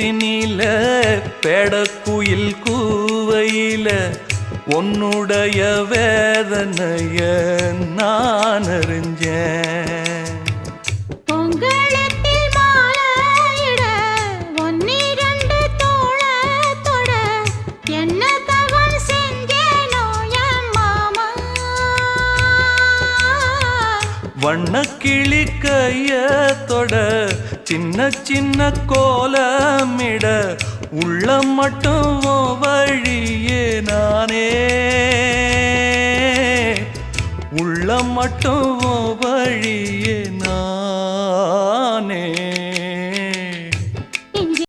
உள்ளத்தினில பேடக்குயில் கூவையில உன்னுடைய வேதனைய நான் அறிஞ்சேன். வண்ணக்கிளி கையத்தொட சின்ன சின்ன கோலமிட உள்ள மட்டும் வழியே நானே உள்ள மட்டும் வழியே நானே.